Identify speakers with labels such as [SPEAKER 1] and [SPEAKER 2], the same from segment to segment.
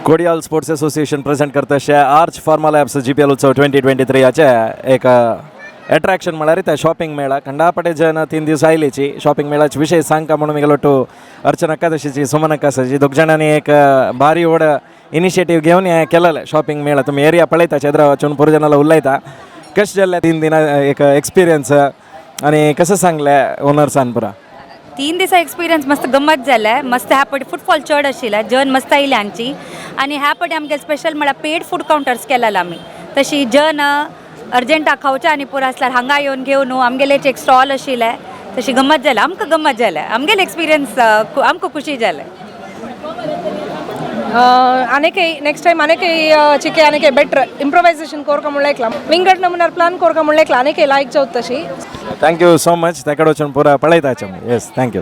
[SPEAKER 1] Kodiyal sports association present करता अशें arch pharma labs GPL उत्सव 2023 एक अट्रॅक्शन म्हळ्यार त्या शॉपिंग मेळा खंडापटे जन 3 दीस आयलीची शॉपिंग मेळाचे विशय सांगता म्हणून मिगलोटू अर्चना तशीची सुमन कासाची दोग जाणांनी एक भारी व्हड इनिशिएटीव घेवन हें केलेलें शॉपिंग मेळा तुमी एरिया पळयता शेद्रा वचून पुरो जनाला उलयता कशें जाल्लें 3 दिना एक एक्सपिरियन्स आनी कशें सांगलें ओनर्सान पुरा
[SPEAKER 2] 3 दिसा एक्सपिरियन्स मस्त गंमत जालें मस्त ह्या पटी फुटफॉल चड आशिल्लें जन मस्त आयली हांगची आनी ह्या पटी आमगे स्पेशल म्हळ्यार पेड फूड कावंटर्स केलेले आमी तशी जन अर्जंटा खावचे आनी पुरो आसल्यार हांगा येवन घेवन आमगेले एक स्टॉल आशिल्ले तशी गंमत जालें आमकां गंमत जालें आमगेले एक्सपिरियन्स आमकां खुशी जालें
[SPEAKER 3] आनेके नेक्स्ट टाइम आनेके चिके आनेके बेटर इंप्रोवायजेशन कोरका म्हणलें विंगड नमुनार प्लान कोरका म्हणलें आनेके लायक जावत तशी
[SPEAKER 1] थँक यू सो मच तेकडे वचून पुरा पळयताचे येस थँक्यू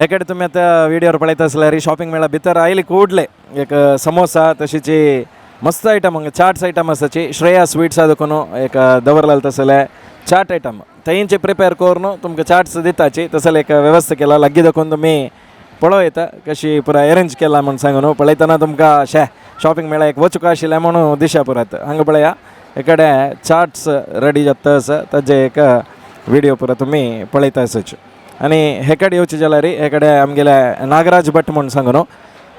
[SPEAKER 1] एकडे तुमी आतां विडियोर पळयता आसल्यार शॉपिंग मेळा भितर आयली कूडले एक समोसा तशीची मस्त आयटम हांगा चाट्स आयटम आसाची श्रेया स्वीट्स देखून एक दवरलेले तसले चाट आयटम थंयचे प्रिपेर करून तुमकां चाट्स दिताची तसले एक वेवस्था केला लग्गी देखून तुमी पळोव येता कशी पुरा अरेंज केला म्हणून सांगून पळयतना तुमकां शॉपिंग मेळा एक वचूंक आशिल्लें म्हणून दिशा पुरात हांगा पळया एकडे चाट्स रेडी जाता आसा ताजे एक विडियो पुरा तुमी पळयता आसाच आनी हे कडेन येवचे जाल्यार हे कडेन आमगेले नागराज भट म्हणून सांगून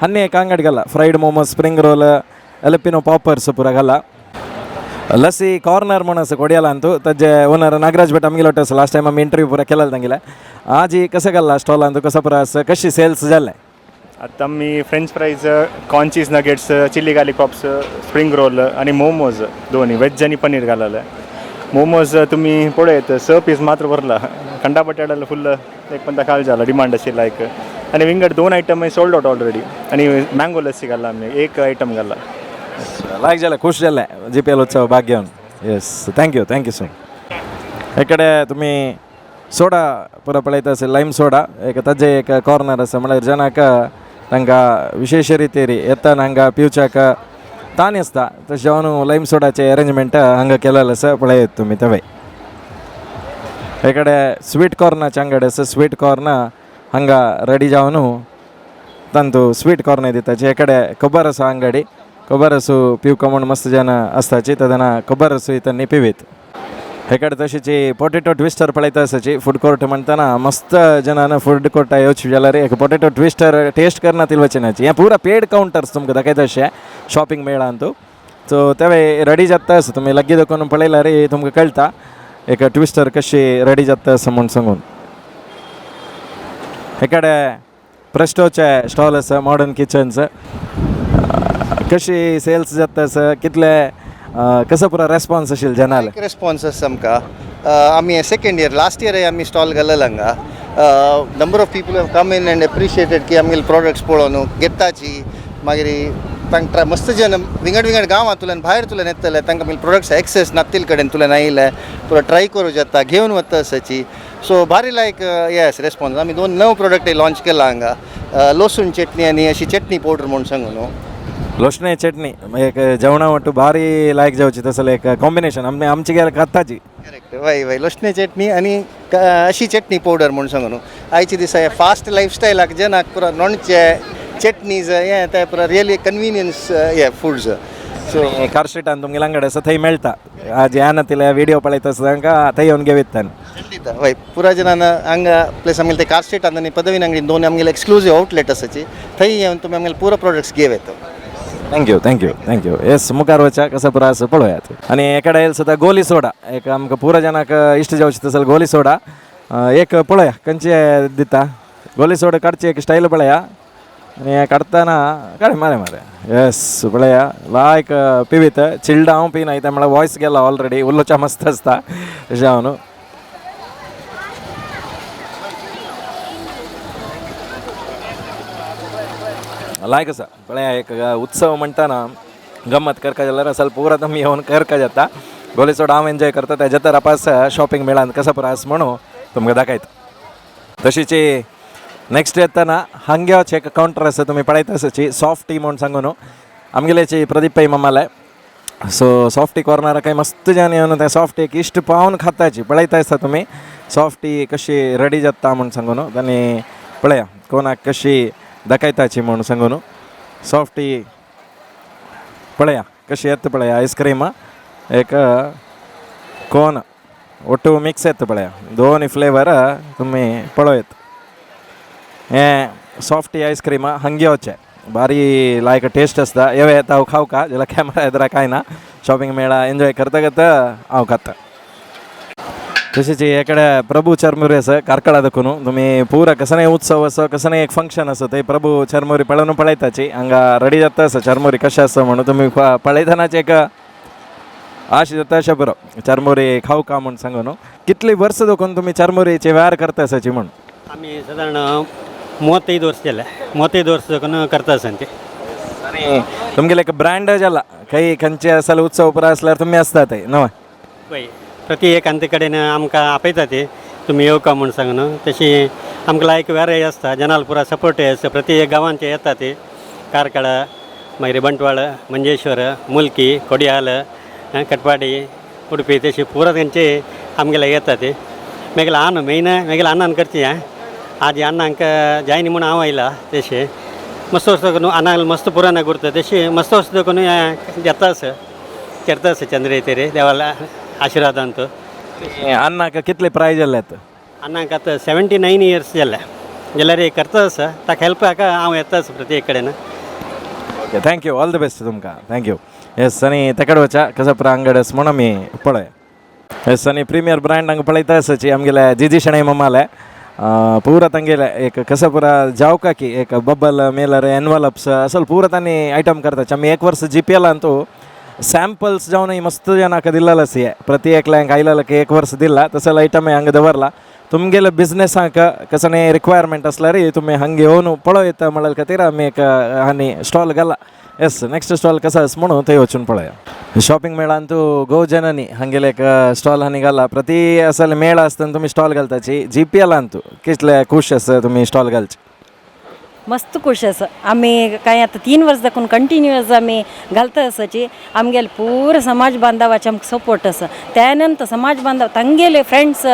[SPEAKER 1] आनी एक अंगडी घाला fried momos spring roll jalapeno poppers पुरा घाला लस्सी कॉर्नर म्हणून आसा कोडयालान तूं ताजे ओनर नागराज भट आमगेलो आसा लास्ट टायम आमी इंटरव्यू पुरा केला तांगेले आज कसं घाला स्टॉलान तूं कसो पुरा आसा कशी सेल्स जाल्ले
[SPEAKER 4] आता मी french fries corn cheese nuggets chilli garlic pops spring roll आणि मोमोज दोन्ही वेज आणि पनीर घालायला मोमोज तुम्ही पळयत 6 पीस मात्र भरला खंडा बटाट्याला फुल एक पण काल झाला डिमांड अशी लायक आणि विंगड 2 आयटम सोल्ड आउट ऑलरेडी आणि मँगो लस्सी घाला आम्ही एक आयटम घाला
[SPEAKER 1] लायक जालें खुश जालें GPL उत्सव भाग घेवन येस थँक्यू सो इकडे तुमी सोडा पुरो पळयता आसा लायम सोडा एक ताजे एक कॉर्नर आसा म्हळ्यार जनाक तांकां विशेष रितीर येताना हांगा पिवच्याक ताण आसता तशें जावन लायम सोडाचे अरेंजमेंट हांगा केलेलें आसा पळयत तुमी तवे इकडे स्वीट कॉर्नाचे अंगडी आसा स्वीट कॉर्न हांगा रेडी जावन तांतू स्वीट कॉर्न दिताचे इकडे खबर आसा अंगडी खबर असो पिवका म्हूण मस्त जन आसताची तेदना खबर असो इतनी पिवीत हेकडे तशीची पोटेटो ट्विस्टर पळयता आसाची फूड कोर्ट म्हणटना मस्त जनान फूड कोर्टा येवचे जाल्यार एक पोटेटो ट्विस्टर टेस्ट करना ती वचनाची हें पुरा पेड काउंटर्स तुमकां दाखयता अशें शॉपिंग मेळान तूं सो तेवे रेडी जाता आसा तुमी लग्गी देखून पळयल्यार तुमकां कळटा एक ट्विस्टर कशी रेडी जाता आसा म्हूण सांगून हेकडे प्रेस्टोचे स्टॉल आसा मॉडर्न किचन्स कशी सेल्स जाता आसा कितले कसो पुरो रेस्पॉन्स आशिल्लो जनाल
[SPEAKER 5] रेस्पॉन्स आसा आमकां आमी सेकंड इयर लास्ट इयर आमी स्टॉल घाललेलो हांगा number of people have come in and appreciated की आमगेले प्रोडक्ट्स पळोवन घेताची मागीर तांकां मस्त जन विंगड गांवांतल्यान भायर तुल्यान येतले तांकां आमगे प्रोडक्ट्स एक्सेस नातिल कडेन तुल्यान आयले पुरो ट्राय करूं जाता घेवन वता आसाची सो भारी लायक येस रेस्पॉन्स आमी 2 नव प्रोडक्ट लॉन्च केला हांगा लसूण चटणी आनी अशी चटणी पावडर म्हणून सांगून
[SPEAKER 1] लोसणे चटणी एक जेवणा वाटू भारी लायक जावची तसले एक कॉम्बिनेशन आमची गेल्या कथाची
[SPEAKER 5] करेक्ट वय लोसणे चटणी आनी अशी चटणी पावडर म्हणून सांगून आयचे दिसा फास्ट लायफस्टायलाक जनाक पुरो लोणचे चटणीज हें ते पुरो रियली कन्विनियन्स हे फूड्स
[SPEAKER 1] सो कार स्ट्रीटान तुमगे अंगडी आसा थंय मेळटा आज येनातिले विडियो पळयता आसा तांकां थंय येवन घेवीत
[SPEAKER 5] वय पुरा जनान हांगा प्लेस आमगेले ते कार स्ट्रीटान आनी पदवीन अंगडी 2 आमगेले एक्सक्लुसीव आउटलेट आसाची थंय येवन तुमी आमगेले पुरो प्रोडक्ट्स घेव येता थँक्यू येस मुखार वचा कसं पुरा असं पळोवयात आणि एकडे येईल सुद्धा गोली सोडा एक आमकां पुरा जनाक इश्ट जावची तसं गोली सोडा एक पळोवया खंयचे दिता गोली सोडा काडची एक स्टाईल पळया आणि काडटना काडे मारे येस पळया लायक पिवीत चिल्ड हांव पिना त्या म्हळ्यार वॉयस गेला ऑलरेडी उल्लोच्या मस्त आसता तशें हांव न्हू लायक आसा पळया एक उत्सव म्हणटाना गम्मत करता जाल्यार असल पुरा तुमी येवन करता जाता गोली सोडा हांव एन्जॉय करता तेजे तर आपास शॉपिंग मेळान कसो पुरो आसा म्हणून तुमकां दाखयता तशीची नेक्स्ट येताना हांग्याचे एक काउंटर आसा तुमी पळयता आसाची सॉफ्ट टी म्हणून सांगून आमगेलेची प्रदीप पै मामाले सो सॉफ्ट टी कॉर्नर काही मस्त जान येवन ते सॉफ्ट टी इश्ट पावन खाताची पळयता आसता तुमी सॉफ्ट टी कशी रेडी जाता म्हणून सांगून आनी पळया कोणाक कशी दाखयताची म्हणून सांगून सॉफ्ट टी
[SPEAKER 1] पळया कशी येतं पळया आईस्क्रीम एक कोन ಒಟ್ಟು ಮಿಕ್ಸ್ येतं पळया दोन्ही फ्लेवर तुम्ही पळयत हें सॉफ्टी आईस्क्रीम हंगे वचे भारी लायक टेस्ट आसता येवे येता हांव खावका जाल्यार कॅमेरा येद्रा कांय ना शॉपिंग मेळा एन्जॉय करता करता हांव खाता तशीच हे कಡೆ प्रभू चर्मुरी असं कारकळा देखून तुम्ही पूरा कसं उत्सव असं कसं एक फंक्शन असं ते प्रभू चर्मुरी पळून पळयताची हांगा रेडी जाता असं चर्मुरी कशें आसा म्हणून तुम्ही पळयतनाच एक आश जाता अशें बरो चर्मुरी खावका म्हूण सांगून कितली वर्स देखून तुम्ही चर्मुरीचे वेर करता असाची म्हूण
[SPEAKER 6] आम्ही साधारण 35 ವರ್ಷ झाले 35 ವರ್ಷ देखून करता असं
[SPEAKER 1] आणि तुमगेले एक ब्रँड जाला काही खंयचे असल उत्सव पुरा असल्यार तुम्ही असता ते नव
[SPEAKER 6] पळय प्रति एक अंते कडेन आमकां आपयता ते तुमी येवका म्हूण सांगून तशी आमकां लायक वेराय आसता जनाल पुरा सपोर्टय आसता प्रति एक गांवांचे येता ते कारकळा मागीर बंटवाळ मंजेश्वर मुल्की कोडयाल कटपाडी उडपी तशी पुरा तेंचे आमगेले येता ते मेगेला आन मेन मेगेला अन्नान करची आज अन्नांक जायनी म्हूण हांव आयला तशें मस्त वर्स देखून अन्नाक मस्त पुराण गुर्त तशी मस्त वर्स देखून येता असं करता असं चंद्र येते रे देवाला आशिर्वादान तो
[SPEAKER 1] अन्नाक कितले प्रायज जाल्यात
[SPEAKER 6] अन्नाक आतां 79 इयर्स जाल्या जाल्यार हे करता असं ताका हेल्पाक हांव येता असं प्रति एक कडेन
[SPEAKER 1] okay thank you all the best तुमकां थँक्यू येस आनी तेकडे वचा कसं पुरा अंगडस म्हूण आमी पळय येस आनी प्रिमियर ब्रँड हांगा पळयता आसची आमगेले जीजी शणै मम्माले पूरा तांगेले एक कसं पुरा जावका की एक बबल मेलर एनवलप्स असल पूरा तांणी आयटम करता आमी एक वर्स GPL ಅಂತೂ ಸ್ಯಾಂಪಲ್ಸ್ ಜಾವನ ಮಸ್ತ್ ಜನಕ್ಕೆ ದಿಲ್ಲಲ್ಲ ಸಿ ಪ್ರತಿ ಏಕ್ಲಾಂಕ್ ಐಲಕ್ಕೆ एक वर्स दिला तसं आयटम हंगे दवरला तुमगेले बिझनेस हाका कसं रिक्वायरमेंट असल्यार तुम्ही हंगे येवन पळो येता म्हळ्यार खातीर आमी एक हानी स्टॉल घाला येस नेक्स्ट स्टॉल कसा आसा म्हणून थंय वचून पळया शॉपिंग मेळा ಅಂತೂ गो जननी हंगेले एक स्टॉल हानी घाला प्रति असल मेळ आसतना तुम्ही स्टॉल घालताची GPL ಅಂತೂ कितले खुश आसा तुम्ही स्टॉल घालचे
[SPEAKER 7] मस्त खुश असं आम्ही काय आता 3 वर्स दाखवून कंटिन्युअस आम्ही घालता असाची आमगेले पूर समाज बांधवाचे आमकां सपोर्ट आसा त्यानंतर समाज बांधव तांगेले फ्रेंड्स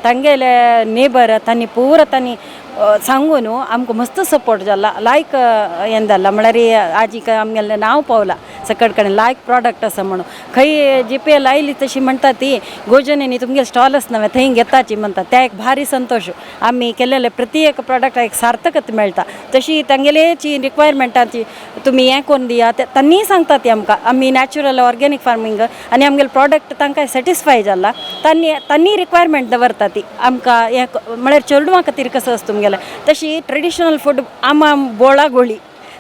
[SPEAKER 7] तांगेले नेबर तांणी पूर तांणी सांगून आमकां मस्त सपोर्ट जाला लायक हें जालां म्हळ्यार आजीक आमगेलें नांव पावलां सकट कडेन लायक प्रॉडक्ट आसा म्हणून खंय GPL आयली तशी म्हणटा ती गोजनेनी तुमगे स्टॉल आसना थंय घेताची म्हणटा त्या एक भारी संतोश आमी केलेले प्रति एक प्रॉडक्ट एक सार्थकत मेळटा तशी तांगेलेची रिक्वायरमेंटाची तुमी हें करून दिया तांणी सांगता ती आमकां आमी नॅचरल ऑर्गेनीक फार्मींग आनी आमगेले प्रॉडक्ट तांकां सॅटिस्फाय जाला तांणी रिक्वायरमेंट दवरता ती आमकां हें म्हळ्यार चेडवां खातीर कसं आसा तुमगेलें तशी ट्रेडिशनल फूड आमां बोळा गोळी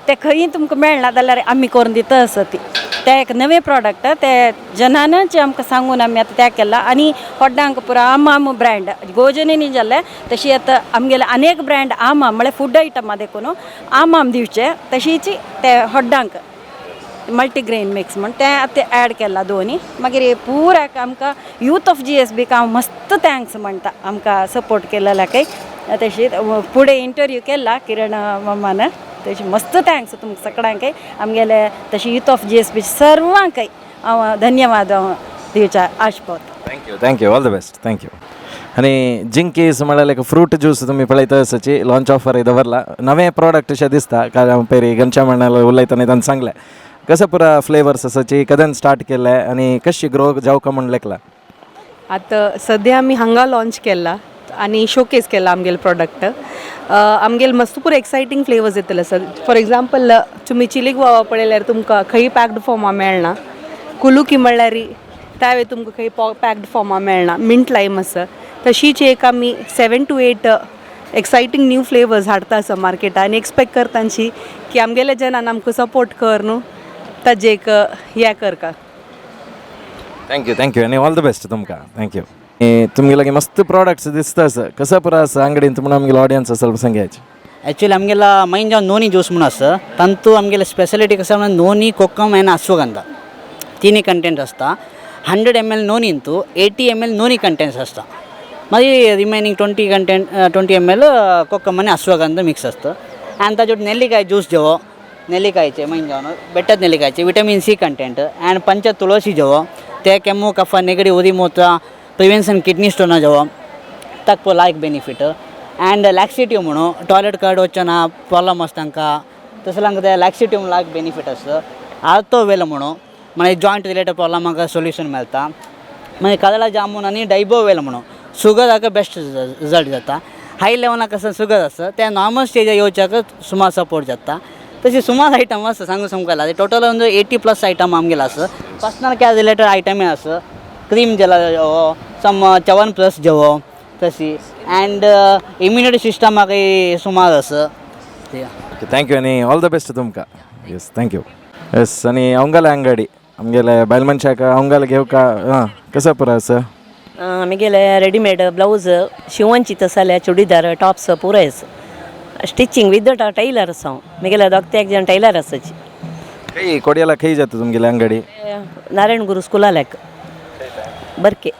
[SPEAKER 7] ते खंय तुमकां मेळना जाल्यार आमी करून दिता आसा ती ते एक नवे प्रॉडक्ट ते जनानच आमकां सांगून आमी आतां त्या केला आनी होड्डांक पुरो आमाम ब्रँड गोजनेनी जाले तशी आतां आमगेले अनेक ब्रँड आमाम म्हळ्यार फूड आयटमां देखून आमाम दिवचे तशीच ते होड्डांक मल्टीग्रेन मिक्स म्हण ते आतां ॲड केला दोनी मागीर पुराक आमकां यूथ ऑफ GSB हांव मस्त थँक्स म्हणटा आमकां सपोर्ट केलेल्या काही तशी पुढे इंटरव्यू केला किरण मम्मान तशी मस्त थँक्स तुमकां सगळ्यांक आमगेले तशी यूथ ऑफ GSB सर्वांक हांव धन्यवाद दिवचे आशपोत
[SPEAKER 1] thank you all the best thank you आणि जिंकीस म्हळ्यार एक फ्रूट ज्यूस तुम्ही पळयता आसची लॉन्च ऑफर दवरला नवे प्रॉडक्ट अशें दिसता कारण पेरी गंचा म्हणल्यार उलयतना तांणी सांगलें कसं पुरा फ्लेवर्स आसाची कदेन स्टार्ट केले आणि कशी ग्रो जावका म्हण लेखला
[SPEAKER 8] आतां सद्या आमी हांगा लॉन्च केला आनी शोकेस केला आमगेले प्रॉडक्ट आमगेले मस्त पूर एक्सायटींग फ्लेवर्स येतले सर फॉर एग्जाम्पल तुमी चिली गुआवा पळयल्यार तुमकां खंय पॅक्ड फॉर्मा मेळना कुलुकी म्हणल्यार त्यावे तुमकां खंय पॅक्ड फॉर्मा मेळना मिंट लायम आसा तशीच एक आमी 7 to 8 एक्सायटींग न्यू फ्लेवर्स हाडटा आसा मार्केटान आनी एक्सपेक्ट करतांची की आमगेले जनान आमकां सपोर्ट कर न्हू ताजे एक हें करका
[SPEAKER 1] थँक्यू आणि ऑल द बेस्ट तुमकां थँक्यू तुमगे लागी मस्त प्रॉडक्ट्स दिसता आसा कसं पुरा आसा अंगडीन म्हणून आमगेले ऑडियन्स आसा सांगायचे
[SPEAKER 9] एक्चुअली आमगेला मैन जावन नोनी ज्यूस म्हणून आसा तांतू आमगेले स्पेशलिटी कशें म्हणल्यार नोनी कोकम एंड अश्वगंधा तिनी कंटेंट आसता 100 ml नोनींतू 80 ml नोनी कंटेंट्स आसता मागीर रिमेनिंग 20 ml कोकम आनी अश्वगंधा मिक्स आसता आनी ताजे नेल्लिकाय ज्यूस जेवो नेल्लिकायचे मैन जावन बेटर नेल्लिकायचे विटामिन C कंटेंट आनी पंच तुळसी जेवो ते केमो कफ नेगडी उदी मूत्र प्रिवेंशन किडनी स्टोन जेवो ताका लायक बेनिफिट आनी लॅक्सिटिव्ह म्हणून टॉयलेट कार्ड वचना प्रॉब्लम आसता तांकां तसो ते लॅक्सिटिव्ह लायक बेनिफिट आसता आतो वेल म्हणून मागीर जॉयंट रिलेटेड प्रॉब्लमाक सोल्युशन मेळटा मागीर काजळा जामून आनी डायबो वेल म्हणून शुगर हाका बेस्ट रिजल्ट जाता हाय लेवलाक आसा शुगर आसा त्या नॉर्मल स्टेजार येवच्याक सुमार सपोर्ट जाता तशी सुमार आयटम आसा सांगू समजला टोटल ಒಂದು 80+ आयटम आमगेले आसा पर्सनल केअर रिलेटेड आयटम आसा क्रीम जेला सम च्यवनप्लस जेवो तशी अँड इम्युनिटी सिस्टमाक सुमार आसा
[SPEAKER 1] ಥ್ಯಾಂಕ್ ಯು आणि ऑल द बेस्ट तुमका येस थँक यू येस आणि अवंगाला अंगडी आमगेले बायल मनशाक अवंगाला घेवका हां कसं पुरा असं
[SPEAKER 7] आमगेले रेडीमेड ब्लाउज शिवणची तसले चुडीदार टॉप्स पुराय स्टिचिंग विथ टैलर आसा म्हगेले दोग एक जण टैलर आसाची
[SPEAKER 1] खंय कोडयाला खंय जाता तुमगेले अंगडी
[SPEAKER 7] नारायण गुरु स्कुलाक बरके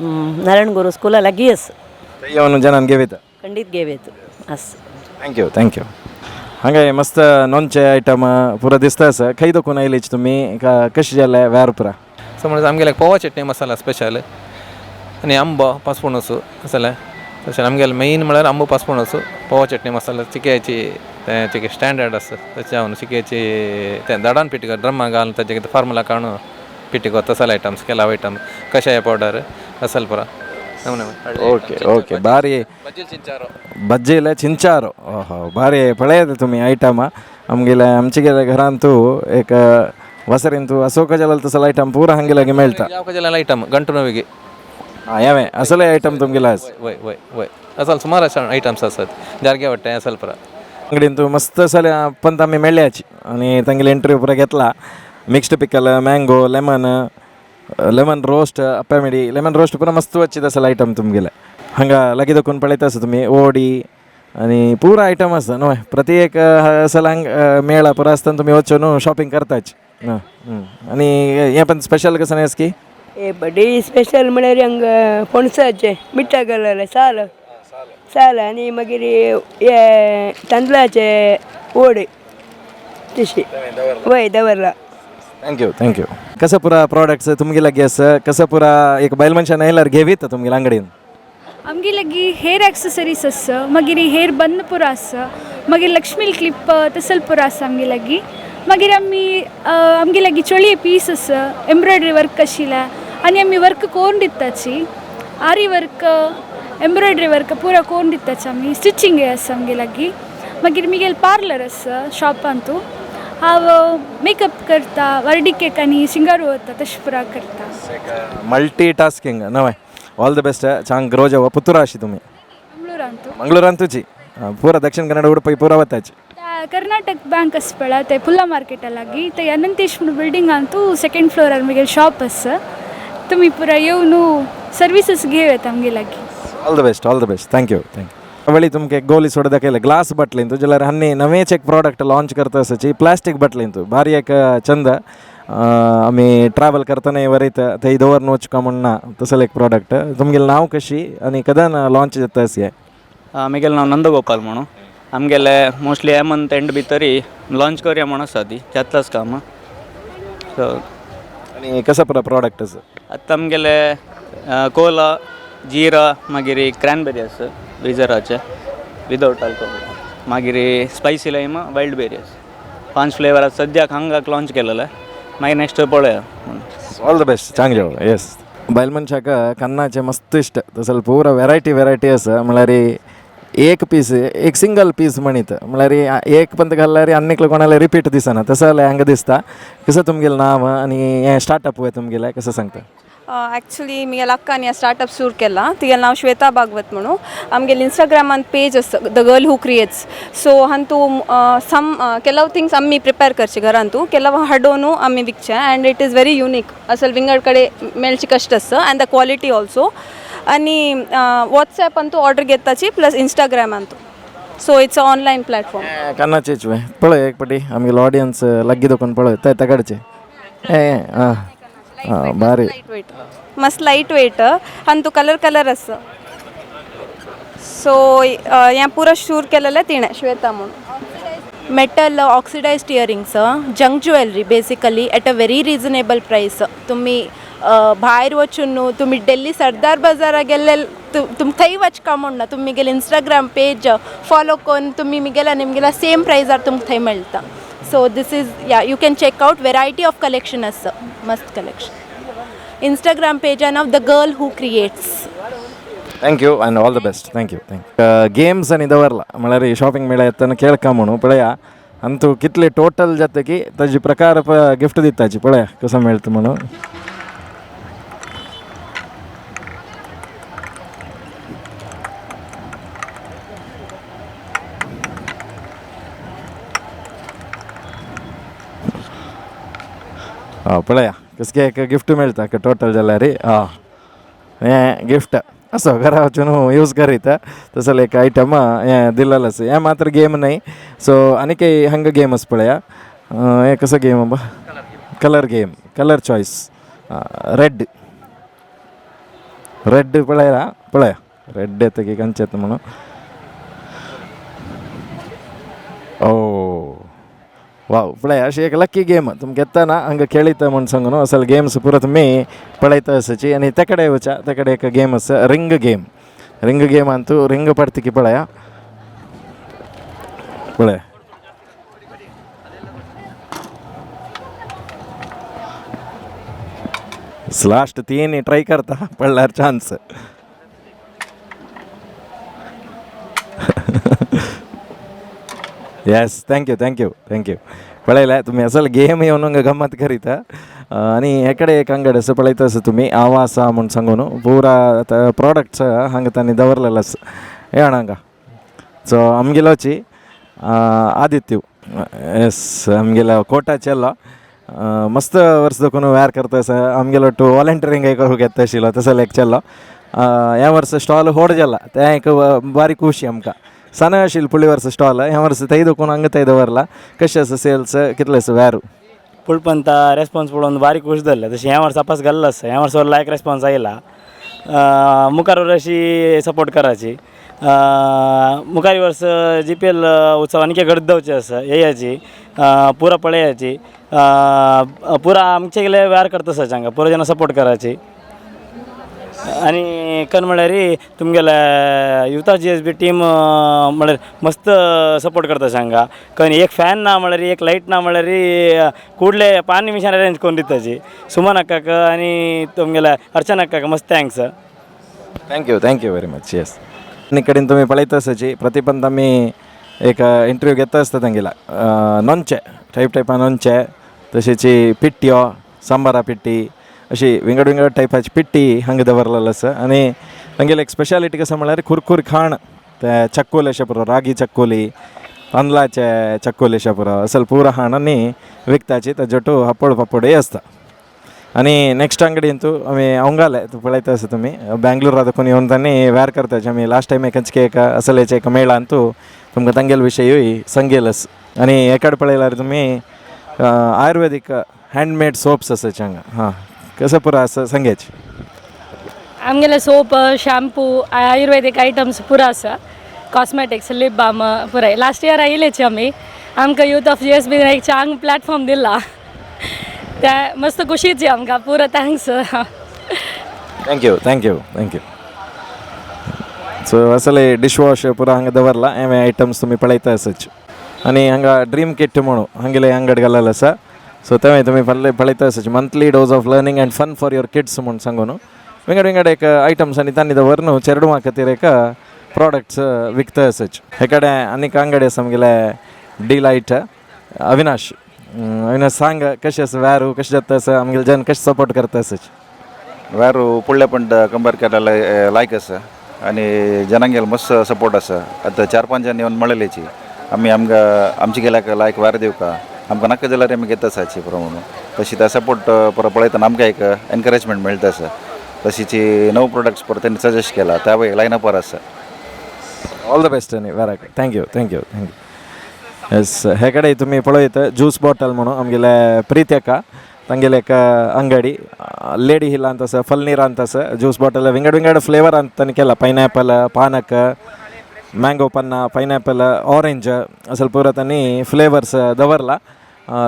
[SPEAKER 7] नारायण गुरु स्कुलाक गियस
[SPEAKER 1] थंय येवन जनान घेवयता
[SPEAKER 7] खंडीत घेवेत अस
[SPEAKER 1] थँक यू हांगा मस्त नॉनचे आयटम पुरा दिसता आसा खंय दोकून आयलीच तुमी कशें जालें व्यार पुरा
[SPEAKER 10] समज आमगेले पोवा चटणी मसाला स्पेशल आनी आंबो पासपोणस आसले तशें आमगेले मेन म्हळ्यार आंबो पासपोणस पोवा चटणी मसाला चिकयाची तें चिके स्टँडर्ड आसा तेचे हांव चिकयाची तें दडान पिटी ड्रम्मा घालून तेजे कितें फॉर्मुला काडून पिटी गो तसले आयटम्स केला आयटम कशाय पावडर असल पुरा
[SPEAKER 1] ಓಕೆ ಓಕೆ ಭಾರಿ ಬಜ್ಜಿಲೆ ಚಿಂಚಾರು ಓಹೋ ಭಾರಿ ಪಳೆಯದು ತುಮಿ ಐಟಮ ಆಮಗೆಲೆ आमचेगेले घरांतू एक वसरींतू अशोक जलाल तसला आयटम पूरा हंगेलागे मेळटा
[SPEAKER 10] आयटम गंटू नवीगे
[SPEAKER 1] हां यावे असले आयटम तुमगेले आज
[SPEAKER 10] वय वय वय असल सुमार अशा आयटम्स आसात जारगे वाटते असल पुरा
[SPEAKER 1] अंगडींतू मस्त असले पंत आमी मेळ्ळ्याची आनी तांगेले इंटरव्यू पुरा घेतला mixed pickle mango lemon roast appemidi lemon roast पुरा मस्त वच्चिद असल आयटम तुमगेले हांगा लागीं दोकून पळयता आसा तुमी ओडी आनी पुरा आयटम आसा न्हय प्रति एक सलांग मेळा पुरा आसतना तुमी वच्चो न्हू शॉपिंग करताच आनी हें पण स्पेशल कसं की
[SPEAKER 11] ए बडे स्पेशल म्हळ्यार हांगा पणसाचे मिठा घालले साल आनी मागीर हे तांदळाचे वडे तशी वय दवरला
[SPEAKER 1] थँक्यू कसं पुरा प्रॉडक्ट्स तुमगे लागी आसा कसं पुरा एक बायल मनशान आयल्यार घेवीत तुमगे अंगडीन
[SPEAKER 12] आमगे लागी हेर एक्सेसरीज आसा मागीर हेर बंद पुरा आसा मागीर लक्ष्मी क्लिप तसल पुरा आसा आमगे लागी मागीर आमगे लागी चळये पीस आसा एम्ब्रॉयडरी वर्क आशिल्ला आनी आमी वर्क करून दिताची आरी वर्क एम्ब्रॉयडरी वर्क पुरा करून दिताची आमी स्टिचिंग आसा आमगे लागी मागीर मिगेल पार्लर आसा शॉपांतू हांव मेकअप करता वर्डी केक आनी सिंगारू वता तशें पुरा करता
[SPEAKER 1] मल्टी टास्किंग नवय ऑल द बेस्ट चांग ग्रो जावं पुतुरा अशी तुमी मंगळूरांतूची पुरा दक्षिण कन्नड उडपी पुरा वताची
[SPEAKER 12] कर्नाटक बैंक आसा पळय ते पुला मार्केटा लागीं ते अनंतेश बिल्डिंगांतू सेकेंड फ्लोरार म्हगेले शॉप आसा तुमी पुरा येवन सर्विसीस घेवत आमगे लागीं
[SPEAKER 1] ऑल द बेस्ट थँक्यू वळी तुमके गोली सोड दाखयले ग्लास बटलींतू जाल्यार हन्नी नवेच एक प्रॉडक्ट लॉन्च करता आसाची प्लास्टीक बटलींतू भारी एक चंद आमी ट्रॅव्हल करतना वरयता थंय दवरून वचका म्हण ना तसले एक प्रॉडक्ट तुमगेलें नांव कशी आनी कदान लॉन्च जाता अशें
[SPEAKER 13] आमगेलें नांव नंदगोपाल म्हणून आमगेले मोस्टली हे मंथ एंड भितरी लॉन्च करूया म्हणून आसा ती जातलाच काम सो
[SPEAKER 1] आनी कसो पुरो प्रॉडक्ट आसा
[SPEAKER 13] आतां आमगेले कोला जिरा मागीर क्रॅनबेरी आसा ब्रिजराचे विदाउट अल्कोहोल मागीर स्पायसी लायम वायल्ड बेरी आसा 5 फ्लेवर सद्याक हांगाक लॉन्च केलेले मागीर नेक्स्ट पळया
[SPEAKER 1] ऑल द बेस्ट चांगले येस बायल मनशाक कन्नाचे मस्त इश्ट तसले पुरा वेरायटी आसा म्हळ्यार एक पीस एक सिंगल पीस म्हणीत म्हळ्यार एक पंत घालल्यार आनीक कोणाला रिपीट दिसना तसं जाल्यार हांगा दिसता कसं तुमगेलें नांव आनी हें स्टार्टअप वय तुमगेलें कसं सांगता
[SPEAKER 14] ॲक्च्युली म्हगेल्या अक्कान हें स्टार्टअप सुरू केलां तिगेलें नांव श्वेता भागवत म्हणून आमगेलें इंस्टाग्रामान पेज आसा the girl who creates so हातूं सम ಕೆಲವು ಥಿಂಗ್ಸ್ आमी प्रिपेर करचे घरांतू ಕೆಲವು हाडून आमी विकचे and it is very unique असल विंगड कडेन मेळची कश्ट आसा अँड द क्वॉलिटी ऑल्सो आनी वॉट्सॅप अंतू ऑर्डर घेताची प्लस इंस्टाग्रामांतू so it's a online platform
[SPEAKER 1] कन्नाचेच पळय एक पाटी आमगेलो ऑडियन्स लग्गी दोकून पळय तकडचे भारी
[SPEAKER 14] मस्त लाईट वेट आणि तो कलर आसा सो हें पुरो शूर केलेलें तिणें श्वेता म्हणून metal oxidised earrings junk jewellery basically at a very reasonable price तुमी भायर वचून न्हू तुमी डेली सरदार बाजाराक गेल्ले तुम थंय वचका म्हण ना तुमी गेले इंस्टाग्राम पेज फॉलो करून तुमी मुगेल्या सेम प्रायजार तुमकां थंय मेळटा सो दिस इज या you can check out variety of collection असं मस्त कलेक्शन इंस्टाग्राम पेजान of the girl who creates.
[SPEAKER 1] Thank you and all the best. Thank you games आणि दवरला म्हळ्यार शॉपिंग मेळा येताना केळका म्हणू पळया अंतू कितले टोटल जाता की ताजे प्रकार गिफ्ट दिताची पळया कसं मेळता म्हणून. पळया कसं काय एक गिफ्ट मेळटा टोटल जाल्यार हें गिफ्ट असो घरा वचून यूज करीत तसं एक आयटम हें दिलेलं आसा. हें मात्र गेम नाही सो आनी काही हंगा गेम आसा पळया हें कसं गेम बाबा colour game colour choice red red पळया रेड येतं की कंच येतं म्हणून. ओ वाव पळय अशी एक लकी गेम तुमकां येता ना हांगा खेळिता म्हण सांगून असल गेम्स पुरो तुमी पळयता आसाची आनी ते कडेन वचा ते कडेन एक गेम आसा रिंग गेम अंतू रिंग पडता की पळया पळय लास्ट 3 ट्राय करता पडल्यार चान्स. येस थँक्यू पळयलें तुमी असल गेम येवन हांगा गम्मत करीता आनी हे कडेन एक अंगड आसा पळयता आसा तुमी आवासा म्हूण सांगून पुरा प्रॉडक्ट्स हांगा तांणी दवरलेलो आसा हे हांगा. सो आमगेलोची आदित्य येस आमगेलो कोटाचेलो मस्त वर्स देखून वेअर करता आसा आमगेलो टू वॉलंटियरींग करूंक येता आशिल्लो तसो एक चेल्लो ह्या वर्स स्टॉल व्हड जाला तें एक बारीक खुशी आमकां सण आशिल्ली फुडल्या वर्सा स्टॉल ह्या वर्सा थंय देखून हांगा थंय दवरला. कशें आसा सेल्स कितले आसा वेरू
[SPEAKER 15] पुळपंत रेस्पॉन्स पळोवन बारीक खुश जाल्ले तशें ह्या वर्सा पास घाल्लो आसा ह्या वर्सा लायक रेस्पॉन्स आयला मुखार अशी सपोर्ट कराची मुखारी वर्स GPL उत्सव आनी घडत जावचे आसा येयाची पुरा पळयाची पुरा आमचे गेले वेअर करता आसा हांगा पुरो जाणां सपोर्ट कराची आनी कन म्हळ्यार तुमगेले युथा GSB टीम म्हळ्यार मस्त सपोर्ट करता हांगा कन एक फॅन ना म्हळ्यार एक लायट ना म्हळ्यार कुडले पानी मिशन अरेंज करून दिताची सुमन अक्काक आनी तुमगेले अर्चना अक्काक मस्त thanks.
[SPEAKER 1] Thank you very much. Yes आनी कडेन तुमी पळयता आसाची प्रतिपंत आमी एक इंटरव्यू घेता आसता तांगेला नॉनचे टायपा नॉनचे तशेंची पिट्ट्यो सांबारा पिट्टी अशी विंगड टायपाची पिट्टी हांगा दवरलेलो आसा आनी तांगेली एक स्पेशालिटी कसं म्हळ्यार कुरकुर खाण ते चक्कोली अशें पुरो रागी चक्कोली तांदळाचे चक्कोली अशें पुरो असल पुरो हाण आनी विकताची ताजेटू हापड पापडूय आसता. आनी नेक्स्ट अंगडी तूं आमी अवंगाले तूं पळयता आसा तुमी बेंगलोरा देखून येवन तांणी वेअर करताचे आमी लास्ट टायम एक असलेचे एक मेळान तूं तुमकां तांगेले विशयूय सांगेल आसा. आनी एकाड पळयल्यार तुमी आयुर्वेदीक हँडमेड सोप्स आसाचे हांगा हां कसं पुरा आसा सांगेच.
[SPEAKER 16] आमगेले सोप शॅम्पू आयुर्वेदिक आयटम्स पुरा आसा कॉस्मेटिक्स लिप बाम पुराय लास्ट इयर आयिल्लेची आमी आमकां यूथ ऑफ GSB एक चांग प्लॅटफॉर्म दिला त्या मस्त खुशीची आमकां पुरो थँक्स.
[SPEAKER 1] थँक्यू. सो असले डिशवॉश पुरा हांगा दवरला हे आयटम्स तुमी पळयता आसाच. आनी हांगा ड्रीम किट म्हणून हांगेले अंगड घालेलो आसा सो तेव्हा तुमी पळयता आसाचे monthly dose of learning and fun for your kids म्हूण सांगून विंगड एक आयटम्स आनी तांणी दवरन चेडवां खातीर एक प्रॉडक्ट्स विकता आसाच. हे कडेन आनीक अंगडी आसा आमगेले डिलायट अविनाश सांग कशें आसा वेरू कशें जाता आसा आमगेले जन कशें सपोर्ट करता आसाच.
[SPEAKER 17] वेरू फुडल्या पण कंपेर केल्यार लायक आसा आनी जनांगेल मस्त सपोर्ट आसा. आतां 4-5 जाण येवन मेळिल्लीची आमची गेल्याक लायक वेर दिवका आमकां नाका जाल्यार आमी घेता आसाची पुरो म्हणून तशी त्या सपोर्ट पुरो पळयतना आमकां एक एनकरेजमेंट मेळटा आसा. तशीची नव प्रोडक्ट्स पुरो तेणी सजेस्ट केला त्या वेळी लायनअपार आसा.
[SPEAKER 1] ऑल द बेस्ट आनी वेरी गुड थँक्यू. येस हे कडेन तुमी पळयता ज्यूस बॉटल म्हणून आमगेले प्रित्यका तांगेले एक अंगडी लेडी हिलांत आसा फलनीरांत आसा ज्यूस बॉटल विंगड फ्लेवरांत तांणी केला पायनॅपल पानक मँगो पन्ना पायनॅपल ऑरेंज असल पुरो तांणी फ्लेवर्स दवरला.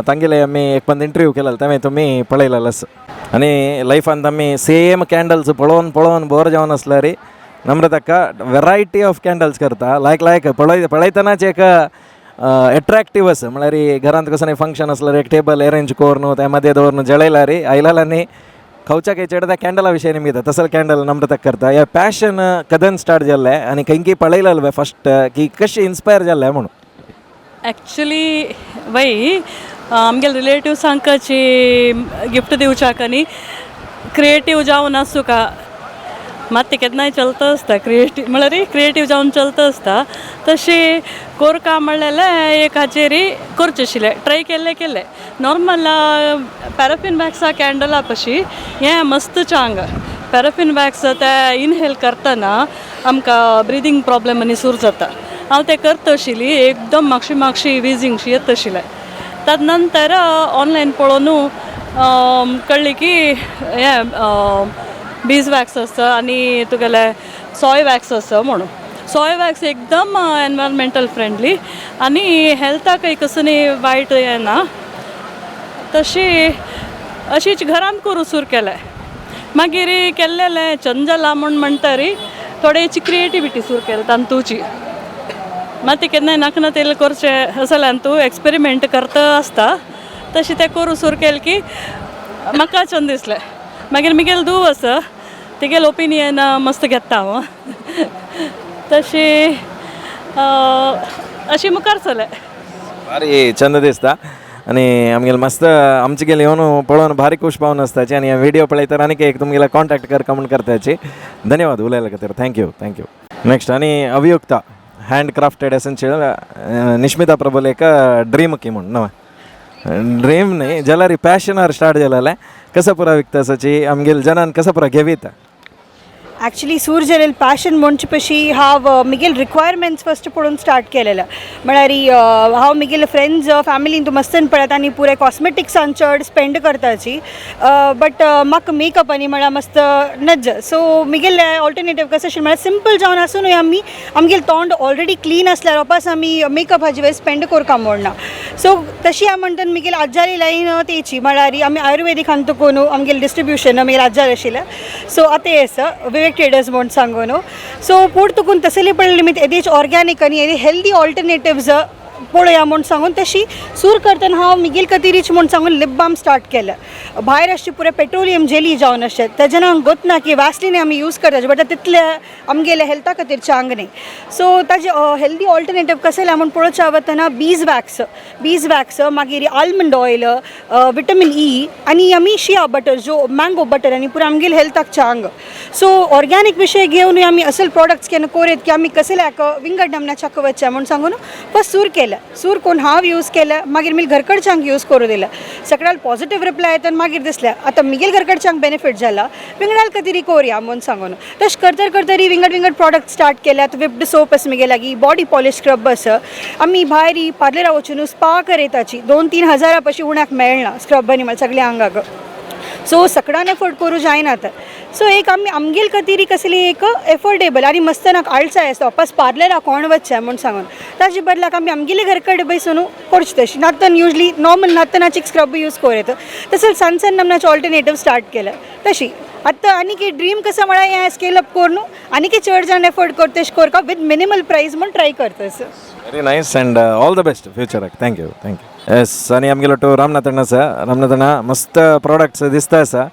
[SPEAKER 1] तांगेले आमी एक पंद इंटरव्यू केलेलो तेव्हा तुमी पळयलेलो आसा. आनी लायफांत आमी सेम कॅन्डल्स पळोवन बोर जावन आसल्यार नम्रताका वेरायटी ऑफ कॅन्डल्स करता लायक पळयतनाच एक एट्रॅक्टिव्ह असं म्हळ्यार घरांत कसं फंक्शन असलं एक टेबल अरेंज करून त्यामध्ये दवरून जळयला रे आयलांनी खवच्या काही चेडता कॅन्डला विषय निमित्त तसं कॅन्डल नम्रता करता या पॅशन कदन स्टार्ट जाल्लें आनी खंयकी पळयलें फस्ट की कशी इन्स्पायर जाल्लें म्हणून
[SPEAKER 18] ॲक्च्युली वय आमगे रिलेटिव्सांक गिफ्ट दिवच्याक आनी क्रिएटीव जावन आसूं का मात ते केन्नाय चलता आसता म्हळ्यार क्रिएटीव जावन चलता आसता तशें कोरका म्हणलेलें एक हाचेर करचें आशिल्लें ट्राय केल्लें नॉर्मल पॅराफीन वॅक्सा कॅन्डला पशी हें मस्त चांग पॅराफीन वॅक्स ते इनहेल करतना आमकां ब्रिदींग प्रॉब्लेम आनी सुरू जाता हांव ते करता आशिल्ली एकदम म्हाकशी विजींगशी येता आशिल्लें ताज नंतर ऑनलायन पळोवन कळ्ळें की हें बीज वॅक्स आसा आनी तुगेले सॉय वॅक्स आसा म्हणून सॉय वॅक्स एकदम एनवायरमेंटल फ्रेंडली आनी हेल्थाकय कसं न्ही वायट येना तशी अशीच घरान करूं सुरू केलें मागीर केल्लेलें छंद जाला म्हूण म्हणटार थोडेची क्रिएटिविटी सुरू केली तांतूची मात केन्नाय नाका तेल करचें जाल्यार तूं एक्सपेरिमेंट करता आसता तशें तें करूं सुरू केलें की म्हाका छंद दिसलें मागीर मुगेल धूव आसा तेगेल ओपिनियन मस्त घेता हांव तशी अशी मुखार चले
[SPEAKER 1] भारी छंद दिसता आनी आमगेले मस्त आमचे गेले येवन पळोवन भारी खूश पावन आसताची आनी व्हिडिओ पळयता आनी एक तुमगेला कॉन्टॅक्ट करता म्हूण करताची धन्यवाद उलयल्या खातीर थँक्यू नेक्स्ट आनी अभियुक्ता हँडक्राफ्टेड एसेंशियल निश्मिता प्रभुलेक ड्रीम की म्हूण नवा ड्रीम न्ही जाल्यार पॅशनार स्टार्ट जालें कसं पुरा विकता असाची आमगेल जनान कसं पुरा घेविता
[SPEAKER 19] ॲक्च्युली सूर जालेल पॅशन म्हणचे पशी हांव मुगेल रिक्वायरमेंट्स फस्ट पळोवन स्टार्ट केलेलं म्हळ्यार हांव मुगेले फ्रेंड्स फॅमिलीन तूं मस्तन पळयता आनी पुरे कॉस्मेटिक्सान चड स्पेंड करताची बट म्हाका मेकअप आनी म्हळ्यार मस्त नज सो मुगेले ऑल्टरनेटीव कसं आशिल्लें म्हळ्यार सिंपल जावन आसून आमी आमगेलें तोंड ऑलरेडी क्लीन आसल्यार वापस आमी मेकअप हाजे वेळेस स्पेंड करता म्हणना सो तशी हांव म्हणटा मुगेली आज्जाली लायन तेची म्हळ्यार आमी आयुर्वेदीक हांगा कोनू आमगेलें डिस्ट्रिब्युशन आमगेलें आज्जार आशिल्लें सो आतां हें आसा विवेक ट्रेडर्स म्हणून सांगून सो पूण तुकून तसली पडलेली मी एदेच ऑर्गॅनिक आनी हेल्दी ऑल्टरनेटिव्ज पळोवया म्हूण सांगून तशी सूर करतना हांव मुगेल खातीरच म्हूण सांगून लिप बाम स्टार्ट केलें भायर अशें पुरे पेट्रोलियम जेली जावन अशें तेजें हांव गोतना की वॅसलीन आमी यूज करताचे बट तितले आमगेले हेल्था खातीर चांग न्ही सो ताजे हेल्दी ऑल्टरनेटीव कशें म्हूण पळोवच्या वतना बीज वॅक्स मागीर आल्मंड ऑयल विटमीन ई आनी आमी शिया बटर जो मँगो बटर आनी पुरो आमगेले हेल्थाक चांग सो ऑर्गॅनिक विशय घेवन आमी असल प्रॉडक्ट्स केन्ना कोरेत की आमी कसल्याक विंगड नमना चक्क वच्चे म्हूण सांगून फस्ट सूर केलें सूर कोण हांव यूज केलें मागीर मिल घरकडच्यांक यूज करूं दिलें सगळ्याक पॉझिटिव्ह रिप्लाय येता मागीर दिसलें आतां मिगेल घरकडच्यांक बेनिफीट जाला विंगडाल खातीर कोरया म्हूण सांगून तशें करतर विंगड प्रॉडक्ट स्टार्ट केल्यात विप्ड सोप आसा मुगे लागीं बॉडी पॉलिश स्क्रब आसा आमी भायर पार्लरा वचून स्पा करेताची 2-3 हजारा पशी उणाक मेळना स्क्रब आनी म्हळ्यार सगळ्या आंगाक सो सगळ्यान एफोर्ड करूं जायना सो एक आमी आमगेल खातीर कसली एक एफोर्डेबल आनी मस्त नाका आळसाय आसता वापस पार्लरा कोण वच्चें म्हूण सांगून ताजे बदलाक आमी आमगेले घरकडे बसून करची तशी नातन युजली नॉर्मल नातनाची स्क्रब यूज करूं तसं सन नमनाचे ऑल्टरनेटीव स्टार्ट केलं तशी आतां आनीक ड्रीम कसं म्हळ्यार हें स्केल अप करून आनीक चड जाण एफोर्ड करता तशें करता विथ मिनिमल प्रायस म्हूण ट्राय करता
[SPEAKER 1] very nice and all the best फ्युचराक थँक्यू येस आनी आमगेलो टू रामनाथन आसा रामनाथना मस्त प्रॉडक्ट्स दिसता आसा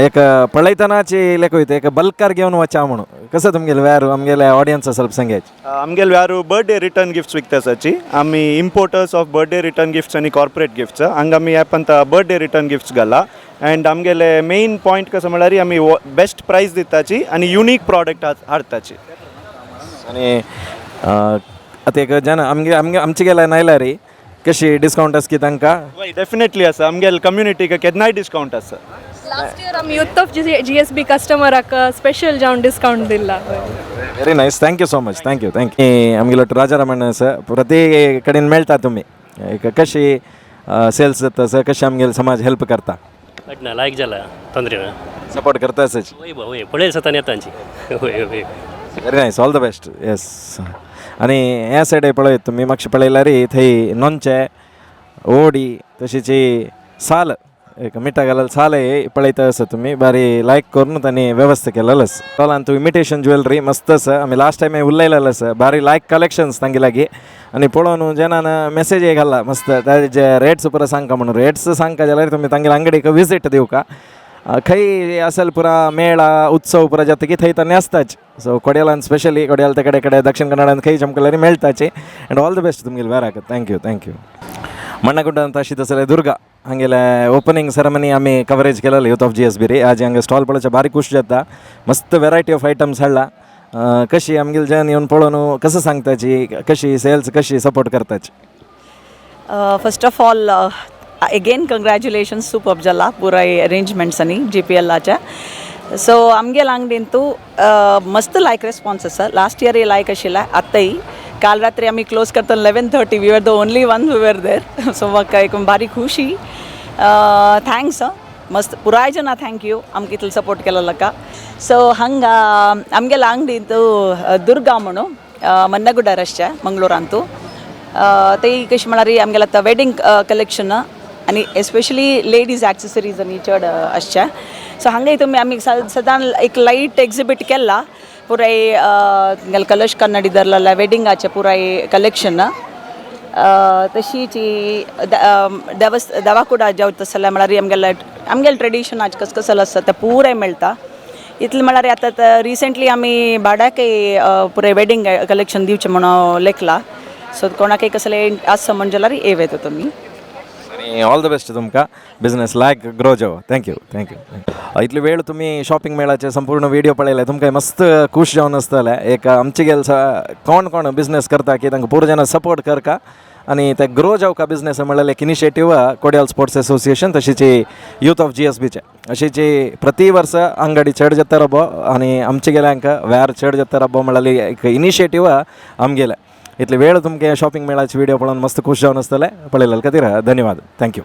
[SPEAKER 1] एक पळयतनाची लेख वयता एक बल्कार घेवन वचा म्हणून कसं तुमगेले व्यारू आमगेले ऑडियन्स आसा सांगायचे
[SPEAKER 4] आमगेले व्यारू बर्थडे रिटर्न गिफ्ट्स विकता आसाची आमी importers of birthday return gifts आनी कॉर्पोरेट गिफ्ट्स हांगा आमी ॲपांत बर्थडे रिटर्न गिफ्ट्स घाला अँड आमगेले मेन पॉयंट कसं म्हळ्यार आमी बेस्ट प्रायस दिताची आनी युनीक प्रॉडक्ट हाडटाची
[SPEAKER 1] आनी आतां एक जन आमचे गेल्या नायला रे कशी डिस्कावंट आसा की तांकां
[SPEAKER 4] डेफिनेटली आसा आमगेले कम्युनिटीक केन्नाय डिस्कावंट आसा
[SPEAKER 3] लास्ट इयर आमी यूथ ऑफ GSB कस्टमराक स्पेशल जावन डिस्कावंट दिला
[SPEAKER 1] very nice thank you so much thank you आमगेलो राजा रमण आसा प्रत्येक कडेन मेळटा तुमी एक कशी सेल्स जाता आसा कशी आमगेलो समाज हेल्प करता
[SPEAKER 6] लायक जाला तोंदरे
[SPEAKER 1] सपोर्ट करता आसाची
[SPEAKER 6] वय पळय जाता नेतांची
[SPEAKER 1] very nice all the best yes आनी ह्या सायडे पळयत तुमी म्हाका पळयल्यार थंय नोंचे ओडी तशीची साल एक मिठा घालायला साल आहे पळयता असं तुम्ही बारी लाईक करून त्यांनी व्यवस्था केलेलंच चला तू इमिटेशन ज्वेलरी मस्त असं आम्ही लास्ट टाईम उरलेलं असं बारी लाईक कलेक्शन्स तांगे लागी आणि पळोवन जेनानं मेसेज घाला मस्त त्याचे रेट्स पुरा सांगा म्हणून रेट्स सांगा जाल्यार तुम्ही तांगेल्या अंगडीक विजीट दिवं का खंय असेल पुरा मेळा उत्सव पुरा जाता की थंय तांणी आसताच सो कोड्यालान स्पेशली कोड्याल ते कडेन दक्षिण कन्नडान खंय चमकल्यार मेळटाचे अँड ऑल द बेस्ट तुमगेले वेराक थँक्यू मण्णकुंड ಅಂತ अशी तसले दुर्गा हांगेले ओपनिंग सेरेमनी आमी कवरेज केलेली यूथ ऑफ GSB रे आज हांगा स्टॉल पळोवचे बारी खुश जाता मस्त वेरायटी ऑफ आयटम्स हाडला कशी आमगेले जन येवन पळोवन कसं सांगताची कशी सेल्स कशी सपोर्ट करताची
[SPEAKER 20] first of all again congratulations superb जाला पुराय अरेंजमेंट्स आणि GPLच्या सो आमगेल अंगडींतू मस्त लायक रेस्पॉन्स आसा लास्ट इयर लायक आशिल्ला आत्ताय काल रात्री आम्ही क्लोज करता 11:30 we were the only one who वर देर सो म्हाका एक बारी खुशी थँक्स मस्त पुराय जना थँक्यू आमकां इतलो सपोर्ट केला का सो हांगा आमगेल्या अंगडींतू दुर्गा म्हणून मन्नगुड्ड रस्त्या मंगळूरांतू ते कशी म्हळ्यार आमगेलें आतां वेडिंग कलेक्शन आनी एस्पेशली लेडीज एक्सेसरीज आनी चड आसचे सो हांगा तुमी आमी सदां एक लायट एक्झिबीट केला पुराय कलश कन्नडी धरलेल्या वेडिंगाचे पुराय कलेक्शन तशीची देवाकुडा जेवता आसल्या म्हळ्यार आमगेले ट्रेडिशन आज कसं कसं आसता तें पुराय मेळटा इतलें म्हळ्यार आतां रिसेंटली आमी भाड्याकय पुराय वेडिंग कलेक्शन दिवचें म्हणून लेखला सो कोणाकय कसले आसा म्हणजे जाल्यार येवेत तुमी
[SPEAKER 1] ऑल द बेस्ट तुमकां बिझनेस लायक ग्रो जावं थँक्यू इतली वेळ तुम्ही शॉपिंग मेळाचे संपूर्ण व्हिडिओ पळयले तुमकां मस्त खूश जावन आसतलें एक आमचे गेल कोण बिझनेस करता की तांकां पूर्ण जाणां सपोर्ट करता आनी ते ग्रो जावका बिझनेस म्हणल्यार एक इनिशिएटीव कोड्याल स्पोर्ट्स एसोसिएशन तशीची यूथ ऑफ GSBचे अशीची प्रति वर्स अंगडी चड जाता रबो आनी आमचे गेल्यांक व्यार चड जाता रबो म्हणल्यार एक इनिशिएटीव आमगेले इतले वेळ तुमके शॉपिंग मेळाचे व्हिडिओ पळोवन मस्त खूश जावन आसतले पळयलेले खातीर धन्यवाद थँक्यू